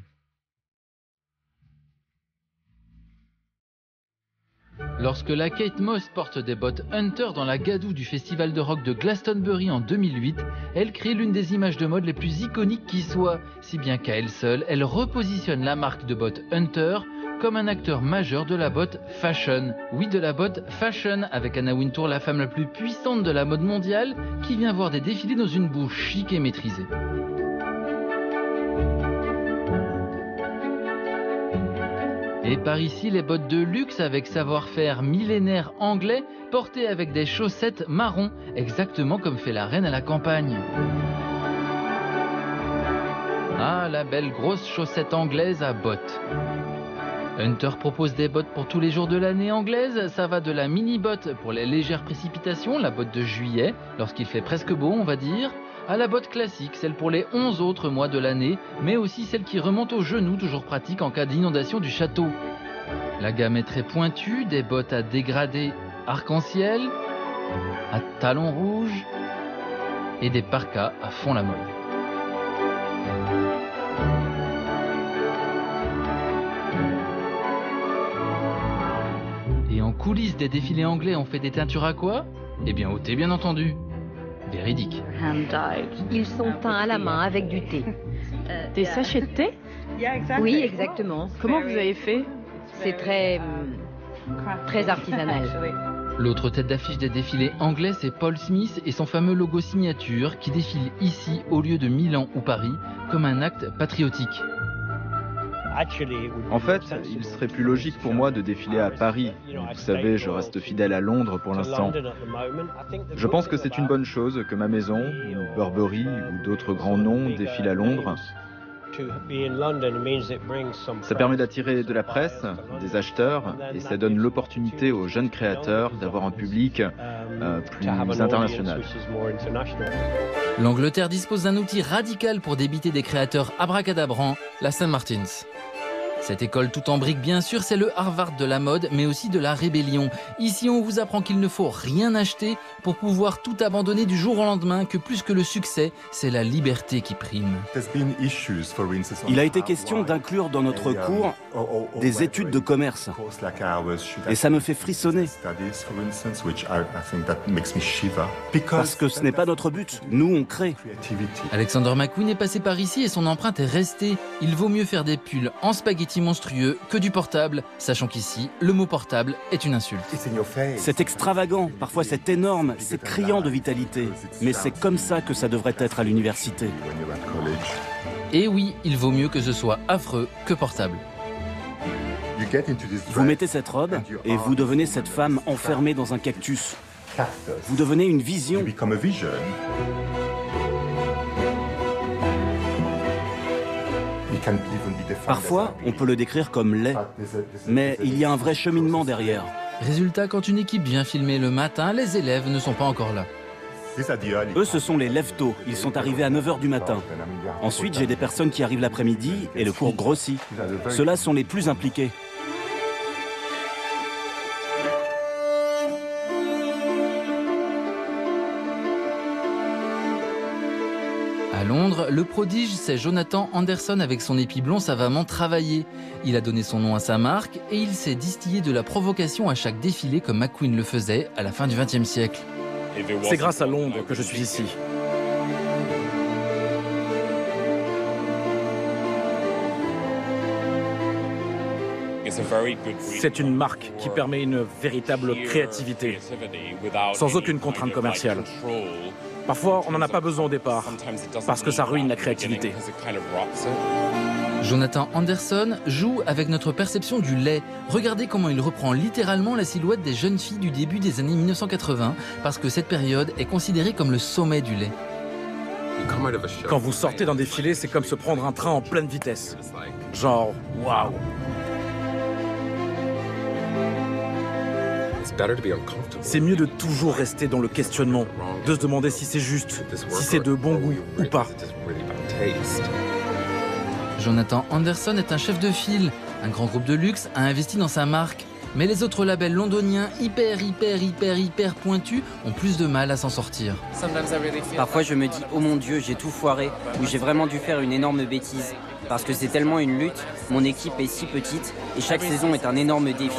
Lorsque la Kate Moss porte des bottes Hunter dans la gadoue du festival de rock de Glastonbury en 2008, elle crée l'une des images de mode les plus iconiques qui soit, si bien qu'à elle seule, elle repositionne la marque de bottes Hunter comme un acteur majeur de la botte fashion. Oui, de la botte fashion, avec Anna Wintour, la femme la plus puissante de la mode mondiale, qui vient voir des défilés dans une bouche chic et maîtrisée. Et par ici, les bottes de luxe avec savoir-faire millénaire anglais, portées avec des chaussettes marron, exactement comme fait la reine à la campagne. Ah, la belle grosse chaussette anglaise à bottes. Hunter propose des bottes pour tous les jours de l'année anglaise. Ça va de la mini-botte pour les légères précipitations, la botte de juillet, lorsqu'il fait presque beau, on va dire, à la botte classique, celle pour les 11 autres mois de l'année, mais aussi celle qui remonte aux genoux, toujours pratique en cas d'inondation du château. La gamme est très pointue, des bottes à dégradé arc-en-ciel, à talons rouges et des parkas à fond la mode. Et en coulisses des défilés anglais, on fait des teintures à quoi? Eh bien au thé, bien entendu. Véridique. Ils sont teints à la main avec du thé. Des sachets de thé? Oui, exactement. Comment vous avez fait? C'est très artisanal. L'autre tête d'affiche des défilés anglais, c'est Paul Smith et son fameux logo signature qui défile ici au lieu de Milan ou Paris comme un acte patriotique. En fait, il serait plus logique pour moi de défiler à Paris. Vous savez, je reste fidèle à Londres pour l'instant. Je pense que c'est une bonne chose que ma maison, ou Burberry ou d'autres grands noms défilent à Londres. Ça permet d'attirer de la presse, des acheteurs, et ça donne l'opportunité aux jeunes créateurs d'avoir un public plus international. L'Angleterre dispose d'un outil radical pour débiter des créateurs abracadabrants, la St. Martin's. Cette école tout en briques, bien sûr, c'est le Harvard de la mode, mais aussi de la rébellion. Ici, on vous apprend qu'il ne faut rien acheter pour pouvoir tout abandonner du jour au lendemain, que plus que le succès, c'est la liberté qui prime. Il a été question d'inclure dans notre cours des études de commerce. Et ça me fait frissonner. Parce que ce n'est pas notre but. Nous, on crée. Alexander McQueen est passé par ici et son empreinte est restée. Il vaut mieux faire des pulls en spaghetti monstrueux que du portable, sachant qu'ici, le mot portable est une insulte. C'est extravagant, parfois c'est énorme, c'est criant de vitalité. Mais c'est comme ça que ça devrait être à l'université. Et oui, il vaut mieux que ce soit affreux que portable. Vous mettez cette robe et vous devenez cette femme enfermée dans un cactus. Vous devenez une vision. Parfois, on peut le décrire comme laid, mais il y a un vrai cheminement derrière. Résultat, quand une équipe vient filmer le matin, les élèves ne sont pas encore là. Eux, ce sont les lève-tôt. Ils sont arrivés à 9h du matin. Ensuite, j'ai des personnes qui arrivent l'après-midi et le cours grossit. Ceux-là sont les plus impliqués. À Londres, le prodige, c'est Jonathan Anderson avec son épi blond savamment travaillé. Il a donné son nom à sa marque et il s'est distillé de la provocation à chaque défilé comme McQueen le faisait à la fin du XXe siècle. C'est grâce à Londres que je suis ici. C'est une marque qui permet une véritable créativité, sans aucune contrainte commerciale. Parfois, on n'en a pas besoin au départ, parce que ça ruine la créativité. Jonathan Anderson joue avec notre perception du lait. Regardez comment il reprend littéralement la silhouette des jeunes filles du début des années 1980, parce que cette période est considérée comme le sommet du lait. Quand vous sortez d'un défilé, c'est comme se prendre un train en pleine vitesse. Genre, waouh! C'est mieux de toujours rester dans le questionnement, de se demander si c'est juste, si c'est de bon goût ou pas. Jonathan Anderson est un chef de file. Un grand groupe de luxe a investi dans sa marque. Mais les autres labels londoniens hyper pointus ont plus de mal à s'en sortir. Parfois je me dis, oh mon Dieu, j'ai tout foiré, ou j'ai vraiment dû faire une énorme bêtise. Parce que c'est tellement une lutte, mon équipe est si petite, et chaque saison est un énorme défi.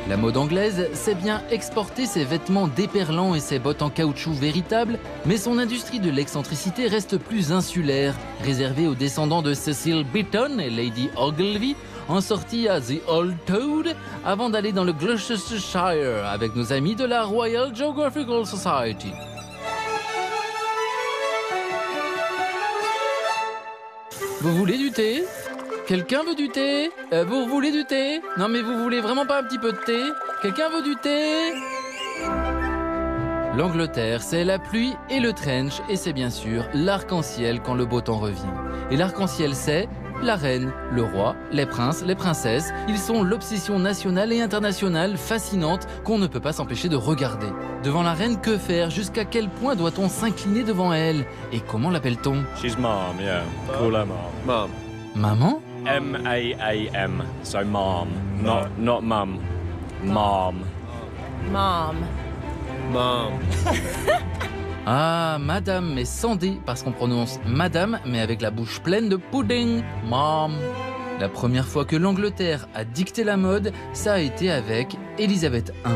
La mode anglaise sait bien exporter ses vêtements déperlants et ses bottes en caoutchouc véritables, mais son industrie de l'excentricité reste plus insulaire, réservée aux descendants de Cecil Beaton et Lady Ogilvy, en sortie à The Old Toad, avant d'aller dans le Gloucestershire avec nos amis de la Royal Geographical Society. Vous voulez du thé ? Quelqu'un veut du thé ? Vous voulez du thé ? Non mais vous voulez vraiment pas un petit peu de thé ? Quelqu'un veut du thé ? L'Angleterre, c'est la pluie et le trench, et c'est bien sûr l'arc-en-ciel quand le beau temps revient. Et l'arc-en-ciel, c'est la reine, le roi, les princes, les princesses. Ils sont l'obsession nationale et internationale fascinante qu'on ne peut pas s'empêcher de regarder. Devant la reine, que faire ? Jusqu'à quel point doit-on s'incliner devant elle ? Et comment l'appelle-t-on ? She's mom, yeah. Call her mom. Mom. Maman ? M-A-A-M. So mom. Not mum. Mom. Mom. Mom. Ah, madame, mais sans D, parce qu'on prononce madame, mais avec la bouche pleine de pudding. Mom. La première fois que l'Angleterre a dicté la mode, ça a été avec Élisabeth I.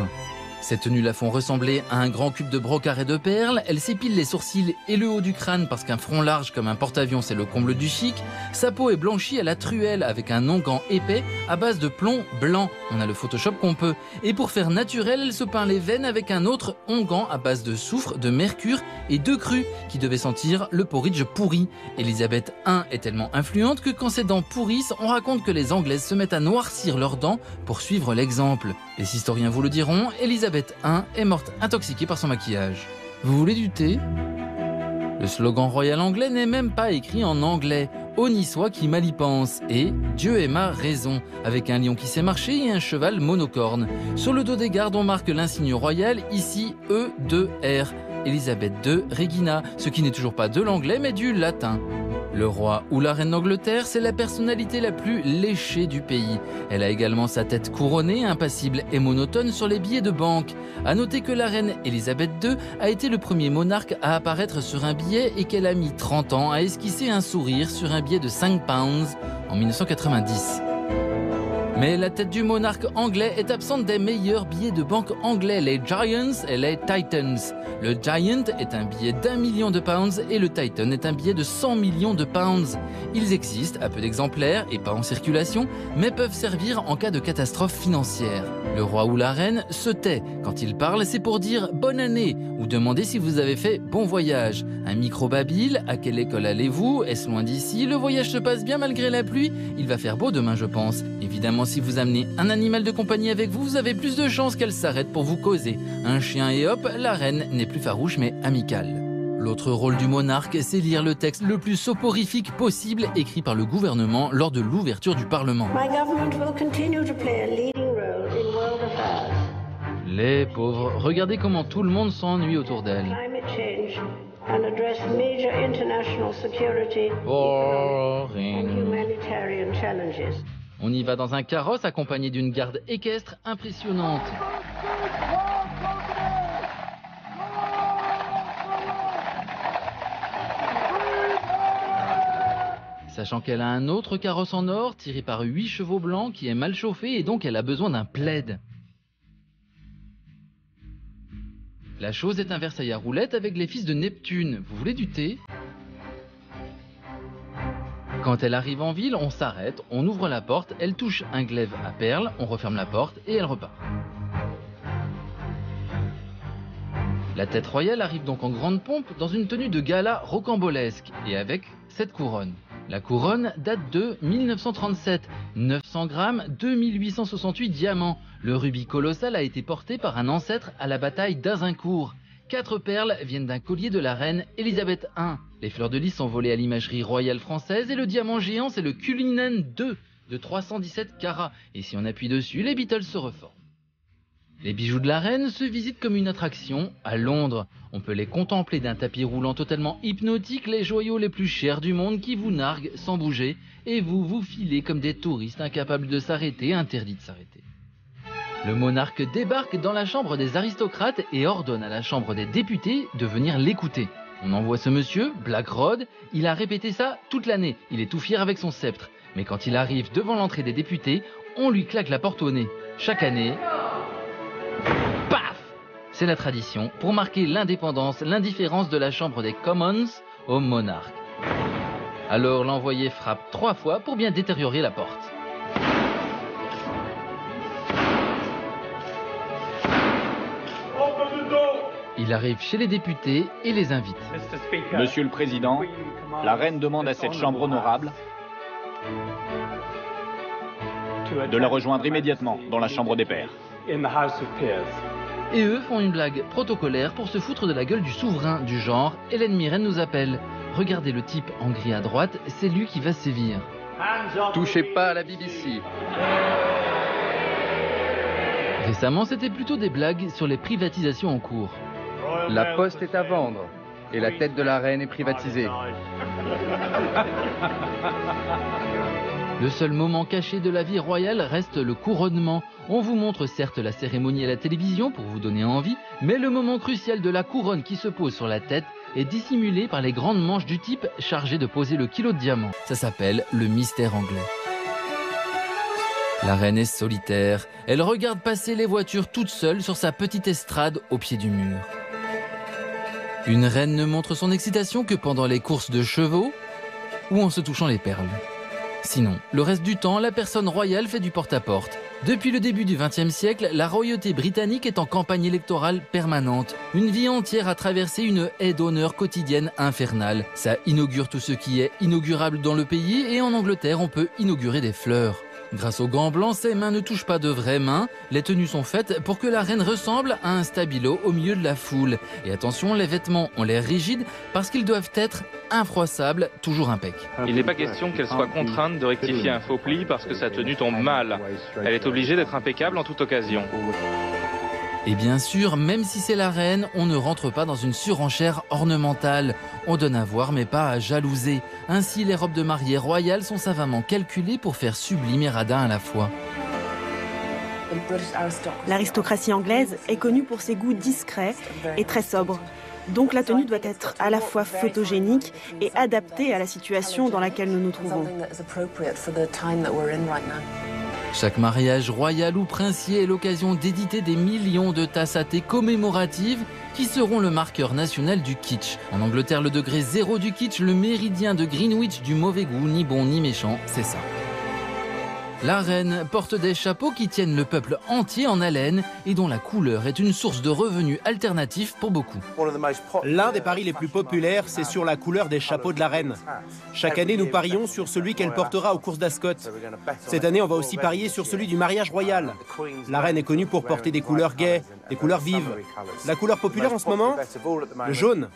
Ces tenues la font ressembler à un grand cube de brocart et de perles. Elle s'épile les sourcils et le haut du crâne parce qu'un front large comme un porte-avions, c'est le comble du chic. Sa peau est blanchie à la truelle avec un onguent épais à base de plomb blanc. On a le Photoshop qu'on peut. Et pour faire naturel, elle se peint les veines avec un autre onguent à base de soufre, de mercure et de cru qui devait sentir le porridge pourri. Élisabeth I est tellement influente que quand ses dents pourrissent, on raconte que les Anglaises se mettent à noircir leurs dents pour suivre l'exemple. Les historiens vous le diront, Élisabeth I est morte intoxiquée par son maquillage. Vous voulez du thé ? Le slogan royal anglais n'est même pas écrit en anglais. Honni soit qui mal y pense. Et Dieu est ma raison, avec un lion qui sait marcher et un cheval monocorne. Sur le dos des gardes, on marque l'insigne royal, ici E2R. Elisabeth II Regina, ce qui n'est toujours pas de l'anglais mais du latin. Le roi ou la reine d'Angleterre, c'est la personnalité la plus léchée du pays. Elle a également sa tête couronnée, impassible et monotone sur les billets de banque. À noter que la reine Elisabeth II a été le premier monarque à apparaître sur un billet et qu'elle a mis 30 ans à esquisser un sourire sur un billet de 5 pounds en 1990. Mais la tête du monarque anglais est absente des meilleurs billets de banque anglais, les Giants et les Titans. Le Giant est un billet d'1 million de pounds et le Titan est un billet de 100 millions de pounds. Ils existent à peu d'exemplaires et pas en circulation, mais peuvent servir en cas de catastrophe financière. Le roi ou la reine se tait. Quand il parle, c'est pour dire bonne année ou demander si vous avez fait bon voyage. Un micro-babyle, à quelle école allez-vous? Est-ce loin d'ici? Le voyage se passe bien malgré la pluie? Il va faire beau demain, je pense. Évidemment, si vous amenez un animal de compagnie avec vous, vous avez plus de chances qu'elle s'arrête pour vous causer. Un chien et hop, la reine n'est plus farouche mais amicale. L'autre rôle du monarque, c'est lire le texte le plus soporifique possible écrit par le gouvernement lors de l'ouverture du Parlement. Les pauvres, regardez comment tout le monde s'ennuie autour d'elle. Boring. On y va dans un carrosse accompagné d'une garde équestre impressionnante. Sachant qu'elle a un autre carrosse en or tiré par 8 chevaux blancs qui est mal chauffé et donc elle a besoin d'un plaid. La chose est inversée à roulette avec les fils de Neptune. Vous voulez du thé? Quand elle arrive en ville, on s'arrête, on ouvre la porte, elle touche un glaive à perles, on referme la porte et elle repart. La tête royale arrive donc en grande pompe dans une tenue de gala rocambolesque et avec cette couronne. La couronne date de 1937, 900 grammes, 2868 diamants. Le rubis colossal a été porté par un ancêtre à la bataille d'Azincourt. 4 perles viennent d'un collier de la reine Elisabeth I. Les fleurs de lys sont volées à l'imagerie royale française et le diamant géant c'est le Cullinan II de 317 carats. Et si on appuie dessus, les Beatles se reforment. Les bijoux de la reine se visitent comme une attraction à Londres. On peut les contempler d'un tapis roulant totalement hypnotique, les joyaux les plus chers du monde qui vous narguent sans bouger et vous filez comme des touristes incapables de s'arrêter, interdits de s'arrêter. Le monarque débarque dans la chambre des aristocrates et ordonne à la chambre des députés de venir l'écouter. On envoie ce monsieur, Black Rod, il a répété ça toute l'année, il est tout fier avec son sceptre. Mais quand il arrive devant l'entrée des députés, on lui claque la porte au nez. Chaque année... Paf! C'est la tradition pour marquer l'indépendance, l'indifférence de la Chambre des Commons au monarque. Alors l'envoyé frappe 3 fois pour bien détériorer la porte. Il arrive chez les députés et les invite. Monsieur le Président, la reine demande à cette Chambre honorable de la rejoindre immédiatement dans la Chambre des Pairs. Et eux font une blague protocolaire pour se foutre de la gueule du souverain, du genre « Hélène Mirren nous appelle ». Regardez le type en gris à droite, c'est lui qui va sévir. Touchez pas à la BBC. Récemment, c'était plutôt des blagues sur les privatisations en cours. La poste est à vendre et la tête de la reine est privatisée. Le seul moment caché de la vie royale reste le couronnement. On vous montre certes la cérémonie à la télévision pour vous donner envie, mais le moment crucial de la couronne qui se pose sur la tête est dissimulé par les grandes manches du type chargé de poser le kilo de diamants. Ça s'appelle le mystère anglais. La reine est solitaire. Elle regarde passer les voitures toute seule sur sa petite estrade au pied du mur. Une reine ne montre son excitation que pendant les courses de chevaux ou en se touchant les perles. Sinon, le reste du temps, la personne royale fait du porte-à-porte. Depuis le début du XXe siècle, la royauté britannique est en campagne électorale permanente. Une vie entière à traverser une haie d'honneur quotidienne infernale. Ça inaugure tout ce qui est inaugurable dans le pays et en Angleterre, on peut inaugurer des fleurs. Grâce aux gants blancs, ses mains ne touchent pas de vraies mains. Les tenues sont faites pour que la reine ressemble à un stabilo au milieu de la foule. Et attention, les vêtements ont l'air rigides parce qu'ils doivent être infroissables, toujours impec. Il n'est pas question qu'elle soit contrainte de rectifier un faux pli parce que sa tenue tombe mal. Elle est obligée d'être impeccable en toute occasion. Et bien sûr, même si c'est la reine, on ne rentre pas dans une surenchère ornementale. On donne à voir mais pas à jalouser. Ainsi, les robes de mariée royales sont savamment calculées pour faire sublime et radin à la fois. L'aristocratie anglaise est connue pour ses goûts discrets et très sobres. Donc la tenue doit être à la fois photogénique et adaptée à la situation dans laquelle nous nous trouvons. Chaque mariage royal ou princier est l'occasion d'éditer des millions de tasses à thé commémoratives qui seront le marqueur national du kitsch. En Angleterre, le degré 0 du kitsch, le méridien de Greenwich du mauvais goût, ni bon ni méchant, c'est ça. La reine porte des chapeaux qui tiennent le peuple entier en haleine et dont la couleur est une source de revenus alternatifs pour beaucoup. L'un des paris les plus populaires, c'est sur la couleur des chapeaux de la reine. Chaque année, nous parions sur celui qu'elle portera aux courses d'Ascot. Cette année, on va aussi parier sur celui du mariage royal. La reine est connue pour porter des couleurs gaies, des couleurs vives. La couleur populaire en ce moment, le jaune,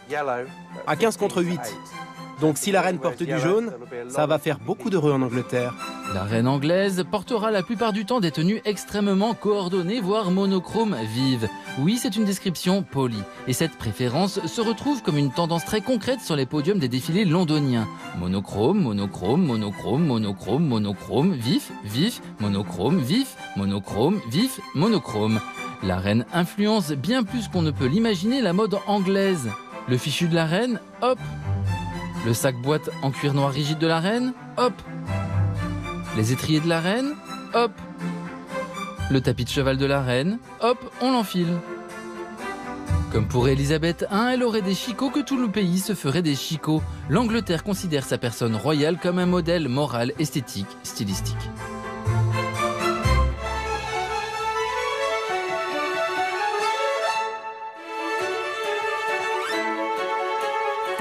à 15 contre 8. Donc si la reine porte du jaune, ça va faire beaucoup d'heureux en Angleterre. La reine anglaise portera la plupart du temps des tenues extrêmement coordonnées, voire monochromes vives. Oui, c'est une description polie. Et cette préférence se retrouve comme une tendance très concrète sur les podiums des défilés londoniens. Monochrome, monochrome, monochrome, monochrome, monochrome, vif, vif, monochrome, vif, monochrome, vif, monochrome. La reine influence bien plus qu'on ne peut l'imaginer la mode anglaise. Le fichu de la reine, hop, Le sac-boîte en cuir noir rigide de la reine, hop. Les étriers de la reine, hop. Le tapis de cheval de la reine, hop, on l'enfile. Comme pour Elisabeth I, elle aurait des chicots que tout le pays se ferait des chicots. L'Angleterre considère sa personne royale comme un modèle moral, esthétique, stylistique.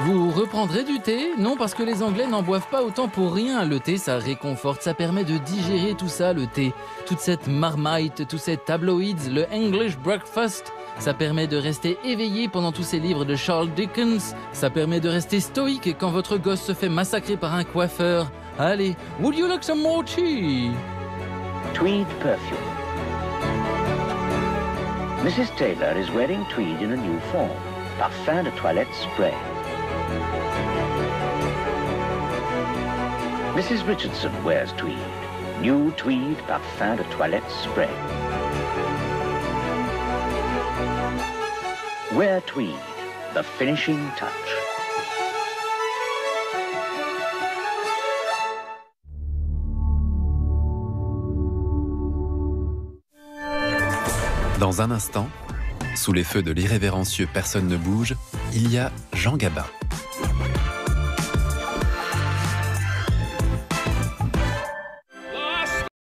Vous reprendrez du thé? Non, parce que les Anglais n'en boivent pas autant pour rien. Le thé, ça réconforte, ça permet de digérer tout ça, le thé. Toute cette marmite, tous ces tabloïds, le English breakfast. Ça permet de rester éveillé pendant tous ces livres de Charles Dickens. Ça permet de rester stoïque quand votre gosse se fait massacrer par un coiffeur. Allez, would you like some more tea? Tweed perfume. Mrs. Taylor is wearing tweed in a new form. Parfum de toilette spray. Mrs. Richardson wears tweed. New tweed parfum de toilette spray. Wear tweed, the finishing touch. Dans un instant, sous les feux de l'irrévérencieux Personne ne bouge, il y a Jean Gabin.